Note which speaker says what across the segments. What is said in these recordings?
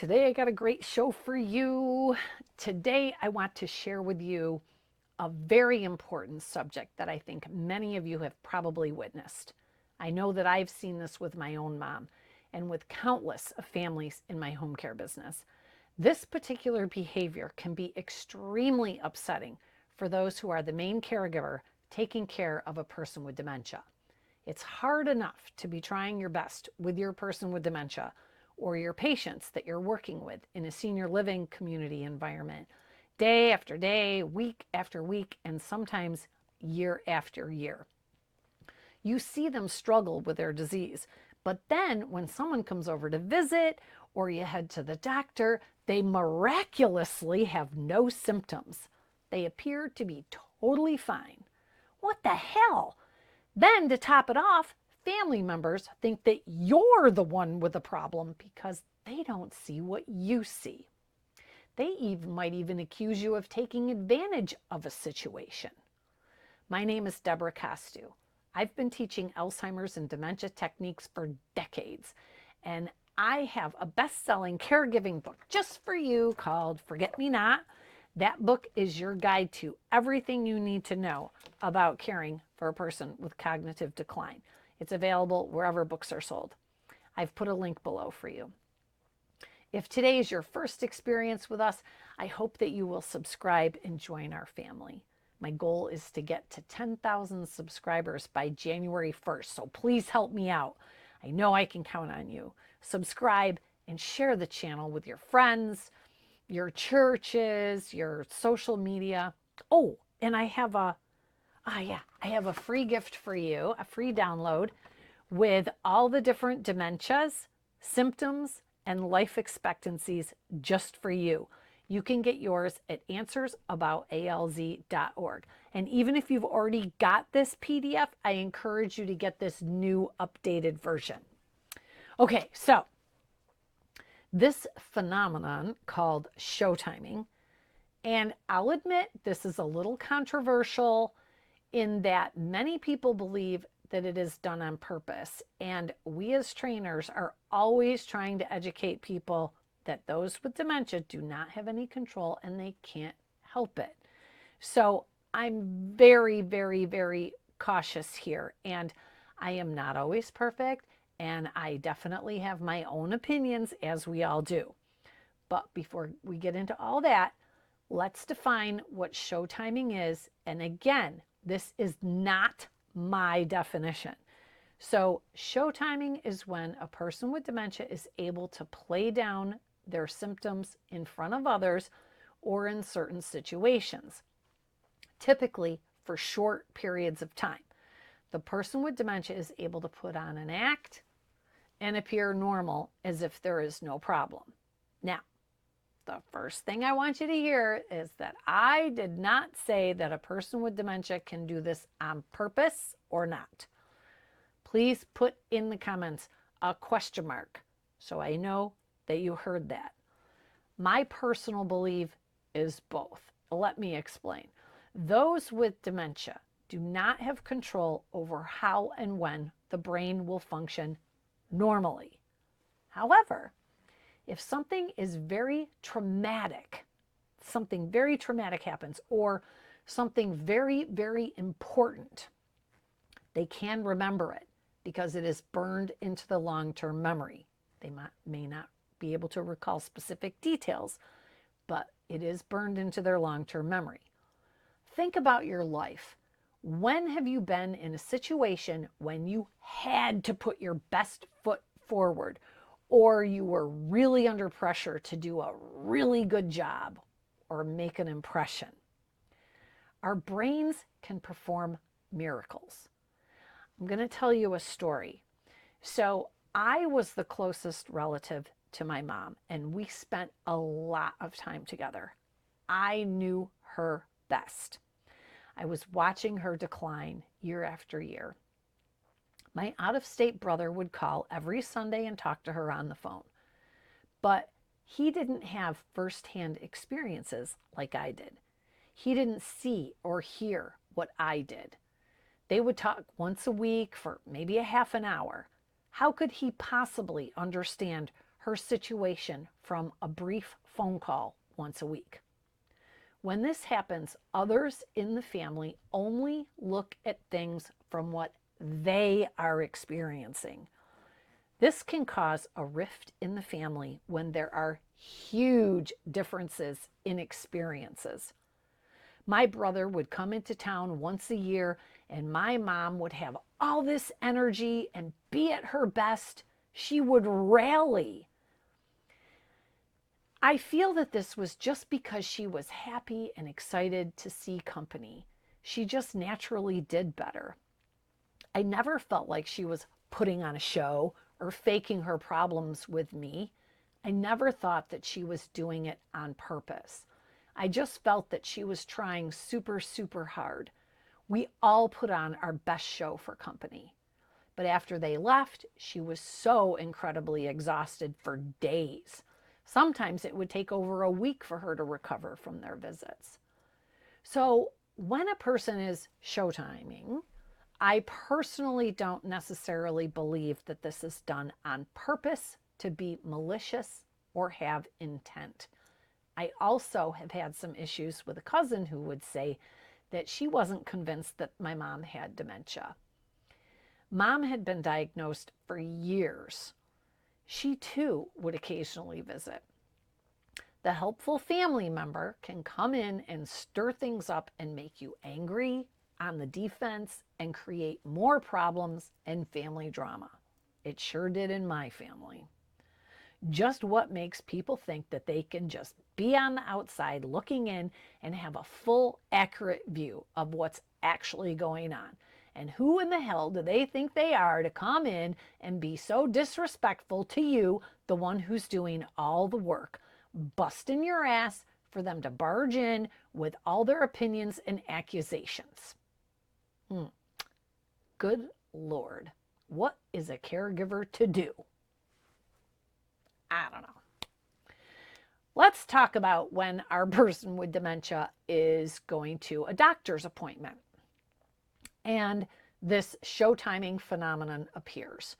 Speaker 1: Today I got a great show for you. Today I want to share with you a very important subject that I think many of you have probably witnessed. I know that I've seen this with my own mom and with countless of families in my home care business. This particular behavior can be extremely upsetting for those who are the main caregiver taking care of a person with dementia. It's hard enough to be trying your best with your person with dementia or your patients that you're working with in a senior living community environment, day after day, week after week, and sometimes year after year. You see them struggle with their disease. But then when someone comes over to visit or you head to the doctor, they miraculously have no symptoms. They appear to be totally fine. What the hell? Then to top it off, family members think that you're the one with the problem because they don't see what you see. They might even accuse you of taking advantage of a situation. My name is Debra. I've been teaching Alzheimer's and dementia techniques for decades, and I have a best-selling caregiving book just for you called Forget Me Not. That book is your guide to everything you need to know about caring for a person with cognitive decline. It's available wherever books are sold. I've put a link below for you. If today is your first experience with us, I hope that you will subscribe and join our family. My goal is to get to 10,000 subscribers by January 1st, so please help me out. I know I can count on you. Subscribe and share the channel with your friends, your churches, your social media. Oh, and I have a free gift for you, a free download with all the different dementias, symptoms, and life expectancies just for you. You can get yours at answersaboutalz.org. And even if you've already got this PDF, I encourage you to get this new updated version. Okay, so this phenomenon called showtiming, and I'll admit this is a little controversial in that many people believe that it is done on purpose. And we as trainers are always trying to educate people that those with dementia do not have any control and they can't help it. So I'm very, very, very cautious here. And I am not always perfect. And I definitely have my own opinions, as we all do. But before we get into all that, let's define what showtiming is. And again, this is not my definition. So showtiming is when a person with dementia is able to play down their symptoms in front of others or in certain situations, typically for short periods of time. The person with dementia is able to put on an act and appear normal as if there is no problem. Now, the first thing I want you to hear is that I did not say that a person with dementia can do this on purpose or not. Please put in the comments a question mark so I know that you heard that. My personal belief is both. Let me explain. Those with dementia do not have control over how and when the brain will function normally. However, if something is very traumatic happens, or something very, very important, they can remember it because it is burned into the long-term memory. They may not be able to recall specific details, but it is burned into their long-term memory. Think about your life. When have you been in a situation when you had to put your best foot forward, or you were really under pressure to do a really good job or make an impression? Our brains can perform miracles. I'm going to tell you a story. So I was the closest relative to my mom, and we spent a lot of time together. I knew her best. I was watching her decline year after year. My out-of-state brother would call every Sunday and talk to her on the phone. But he didn't have firsthand experiences like I did. He didn't see or hear what I did. They would talk once a week for maybe a half an hour. How could he possibly understand her situation from a brief phone call once a week. When this happens, others in the family only look at things from what they are experiencing. This can cause a rift in the family when there are huge differences in experiences. My brother would come into town once a year, and my mom would have all this energy and be at her best. She would rally. I feel that this was just because she was happy and excited to see company. She just naturally did better. I never felt like she was putting on a show or faking her problems with me. I never thought that she was doing it on purpose. I just felt that she was trying super, super hard. We all put on our best show for company. But after they left, she was so incredibly exhausted for days. Sometimes it would take over a week for her to recover from their visits. So when a person is showtiming, I personally don't necessarily believe that this is done on purpose to be malicious or have intent. I also have had some issues with a cousin who would say that she wasn't convinced that my mom had dementia. Mom had been diagnosed for years. She too would occasionally visit. The helpful family member can come in and stir things up and make you angry, on the defense, and create more problems and family drama. It sure did in my family. Just what makes people think that they can just be on the outside looking in and have a full, accurate view of what's actually going on? And who in the hell do they think they are to come in and be so disrespectful to you, the one who's doing all the work, busting your ass for them to barge in with all their opinions and accusations? Good Lord, what is a caregiver to do? I don't know. Let's talk about when our person with dementia is going to a doctor's appointment and this showtiming phenomenon appears.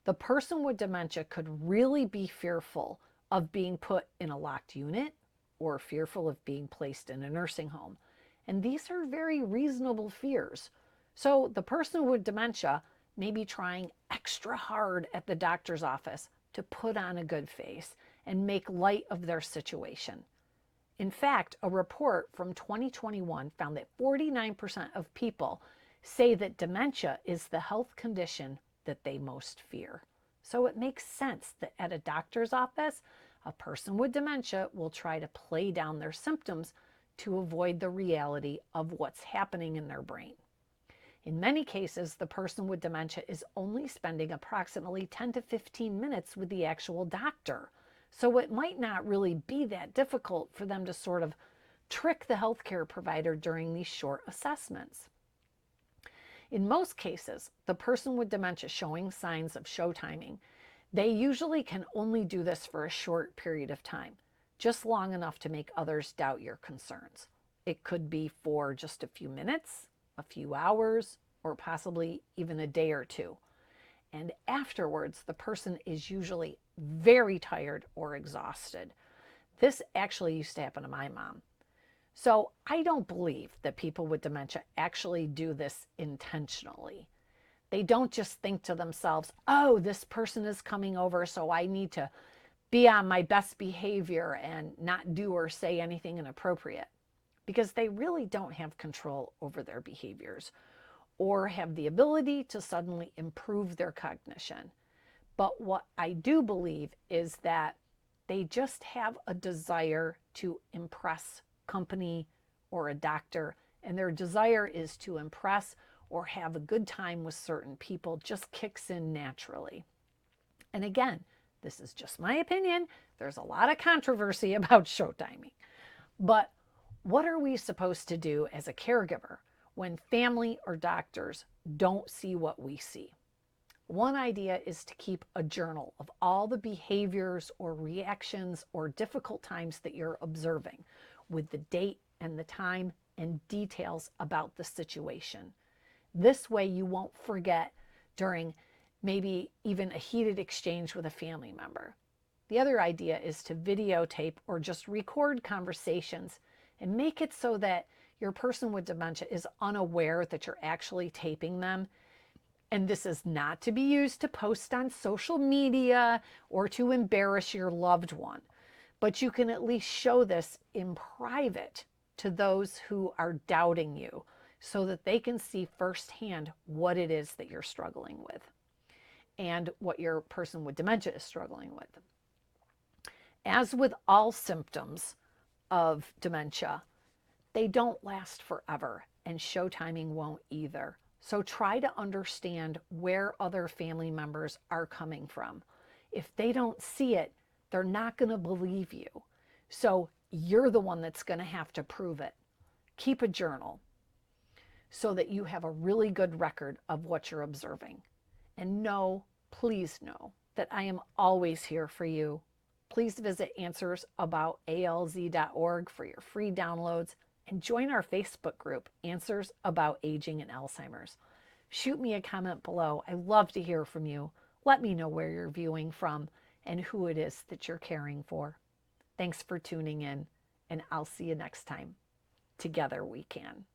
Speaker 1: The person with dementia could really be fearful of being put in a locked unit or fearful of being placed in a nursing home. And these are very reasonable fears. So the person with dementia may be trying extra hard at the doctor's office to put on a good face and make light of their situation. In fact, a report from 2021 found that 49% of people say that dementia is the health condition that they most fear. So it makes sense that at a doctor's office, a person with dementia will try to play down their symptoms to avoid the reality of what's happening in their brain. In many cases, the person with dementia is only spending approximately 10 to 15 minutes with the actual doctor. So it might not really be that difficult for them to sort of trick the healthcare provider during these short assessments. In most cases, the person with dementia showing signs of showtiming, they usually can only do this for a short period of time, just long enough to make others doubt your concerns. It could be for just a few minutes, a few hours, or possibly even a day or two. And afterwards, the person is usually very tired or exhausted. This actually used to happen to my mom. So I don't believe that people with dementia actually do this intentionally. They don't just think to themselves, oh, this person is coming over, so I need to be on my best behavior and not do or say anything inappropriate. Because they really don't have control over their behaviors or have the ability to suddenly improve their cognition. But what I do believe is that they just have a desire to impress company or a doctor, and their desire is to impress or have a good time with certain people just kicks in naturally. And again, this is just my opinion. There's a lot of controversy about showtiming. But what are we supposed to do as a caregiver when family or doctors don't see what we see? One idea is to keep a journal of all the behaviors or reactions or difficult times that you're observing with the date and the time and details about the situation. This way you won't forget during maybe even a heated exchange with a family member. The other idea is to videotape or just record conversations and make it so that your person with dementia is unaware that you're actually taping them. And this is not to be used to post on social media or to embarrass your loved one, but you can at least show this in private to those who are doubting you so that they can see firsthand what it is that you're struggling with and what your person with dementia is struggling with. As with all symptoms of dementia, they don't last forever, and show timing won't either. So try to understand where other family members are coming from. If they don't see it, they're not going to believe you. So you're the one that's going to have to prove it. Keep a journal so that you have a really good record of what you're observing. And know, please know, that I am always here for you. Please visit answersaboutalz.org for your free downloads and join our Facebook group, Answers About Aging and Alzheimer's. Shoot me a comment below. I love to hear from you. Let me know where you're viewing from and who it is that you're caring for. Thanks for tuning in, and I'll see you next time. Together we can.